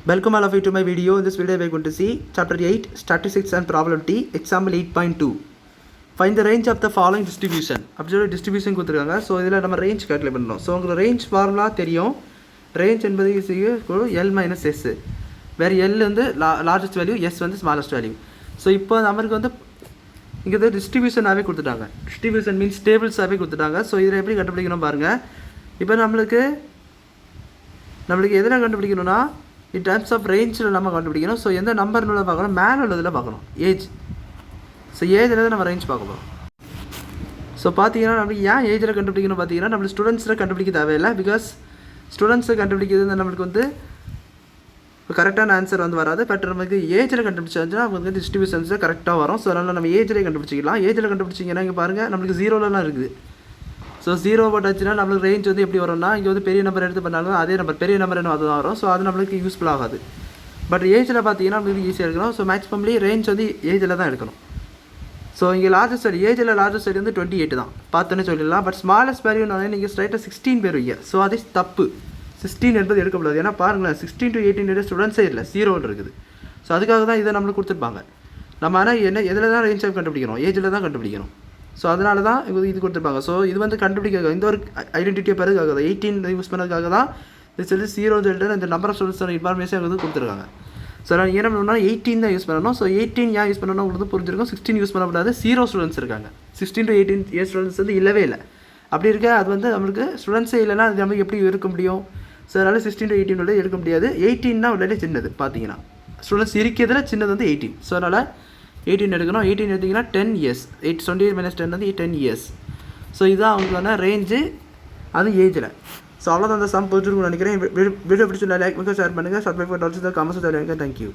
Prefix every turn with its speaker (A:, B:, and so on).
A: Welcome all of you to my video. In this video we are going to see chapter 8 statistics and probability example 8.2. Find the range of the following distribution. அப்படி distribution கொடுத்திருக்காங்க. So இதில் நம்ம range calculate பண்ணணும். So உங்களுக்கு range formula தெரியும். range என்பது L minus S, வேறு L வந்து largest value, S வந்து smallest value. ஸோ இப்போ நம்மளுக்கு வந்து இங்கே டிஸ்ட்ரிபியூஷனாகவே கொடுத்துட்டாங்க. டிஸ்ட்ரிபியூஷன் மீன்ஸ் டேபிள்ஸாகவே கொடுத்துட்டாங்க. ஸோ இதில் எப்படி கண்டுபிடிக்கணும் பாருங்கள். இப்போ நம்மளுக்கு எதில் கண்டுபிடிக்கணும்னா in terms of range நம்ம கண்டுபிடிக்கணும். ஸோ எந்த நம்பர்ல பார்க்கணும், மேலே உள்ளதில் பார்க்கணும், ஏஜ். ஸோ ஏஜில் நம்ம ரேஞ்ச் பார்க்க போகிறோம். ஸோ பார்த்தீங்கன்னா நம்மளுக்கு ஏன் ஏஜில் கண்டுபிடிக்கணும் பார்த்தீங்கன்னா நம்மளுக்கு ஸ்டூடெண்ட்ஸில் கண்டுபிடிக்க தேவையில்லை. பிகாஸ் ஸ்டூடெண்ட்ஸை கண்டுபிடிக்கிறது நம்மளுக்கு வந்து கரெக்டான ஆன்சர் வந்து வராது. பட் நமக்கு ஏஜில் கண்டுபிடிச்சாச்சுன்னா நமக்கு டிஸ்ட்ரிபியூஷன்ஸில் கரெக்டாக வரும். ஸோ அதனால் நம்ம ஏஜில் கண்டுபிடிச்சிக்கலாம். ஏஜில் கண்டுபிடிச்சிங்கன்னா இங்கே பாருங்கள் நம்மளுக்கு ஜீரோலலாம் இருக்குது. ஸோ ஜீரோ போட்டாச்சுன்னா நம்மளுக்கு ரேஞ்ச் வந்து எப்படி வரும்னா இங்கே வந்து பெரிய நம்பர் எடுத்து பண்ணாலும் அதே நம்பர் பெரிய நம்பர் என்ன அதுதான் வரும். ஸோ அது நம்மளுக்கு யூஸ்ஃபுல் ஆகாது. பட் ஏஜில் பார்த்தீங்கன்னா நம்மளுக்கு ஈஸியாக இருக்கணும். ஸோ மேக்ஸிமம்லி ரேஞ்ச் வந்து ஏஜில் தான் எடுக்கணும். ஸோ இங்கே லார்ஜஸ்ட் வேல்யூ ஏஜில் லார்ஜஸ்ட் வேல்யூ வந்து 28 தான் பார்த்தோன்னே சொல்லிடலாம். பட் ஸ்மாலஸ்ட் வேல்யூனாலே நீங்கள் ஸ்ட்ரைட்டாக 16 பேர் வைங்க. ஸோ அது தப்பு. 16 என்பது எடுக்கக்கூடாது. ஏன்னா பாருங்களேன் 16 to 18 ஸ்டூடெண்ட்ஸே இல்லை, 0 இருக்குது. ஸோ அதுக்காக தான் இதை நம்மளுக்கு கொடுத்துருப்பாங்க. நம்ம ஆனால் எதில் தான் ரேஞ்ச் கண்டுபிடிக்கணும், ஏஜில் தான் கண்டுபிடிக்கணும். ஸோ அதனால தான் இது கொடுத்துருப்பாங்க. ஸோ இது வந்து கண்டுபிடிக்க இந்த ஒரு ஐடென்டிட்டியை பெறதுக்காக தான் 18 யூஸ் பண்ணதுக்காக தான் இது சொல்லி 0 சொல்லிட்டு இந்த நம்பர் ஆஃப் ஸ்டூடெண்ட்ஸ் இன்ஃபர்மேஷன் வந்து கொடுத்துருக்காங்க. ஸோ நான் என்ன பண்ணணும்னா 18 தான் யூஸ் பண்ணணும். ஸோ 18 ஏன் யூஸ் பண்ணணும் உங்களுக்கு புரிஞ்சிருக்கும். 16 யூஸ் பண்ணக்கூடாது. 0 ஸ்டூடெண்ட்ஸ் இருக்காங்க. 16 to 18 இயர் ஸ்டூடெண்ட்ஸ் வந்து இல்லவே இல்லை. அப்படி இருக்க அது வந்து நம்மளுக்கு ஸ்டூடெண்ட்ஸே இல்லைன்னா அது நம்மளுக்கு எப்படி இருக்க முடியும். ஸோ அதனால் 16 to 18 உள்ள எடுக்க முடியாது. 18 தான் உடனே சின்னது பார்த்தீங்கன்னா ஸ்டூடெண்ட்ஸ் இருக்கிறதுல சின்னது வந்து 18. ஸோ அதனால் 18 எடுக்கணும். 18 எடுத்திங்கன்னா 10 இயர்ஸ். 28 minus 10 வந்து 10 இயர்ஸ். ஸோ இதுதான் அவங்களுக்கான ரேஞ்சு, அது ஏஜில். ஸோ அவ்வளோதான் அந்த சம் புரிஞ்சுருக்குன்னு நினைக்கிறேன். வீடியோ பிடிச்சி லைக் பண்ணுங்கள், ஷேர் பண்ணுங்கள், சப்ஸ்கிரைப் பண்ணி கமெண்ட்ஸ் தெரிவிங்க. தேங்க்யூ.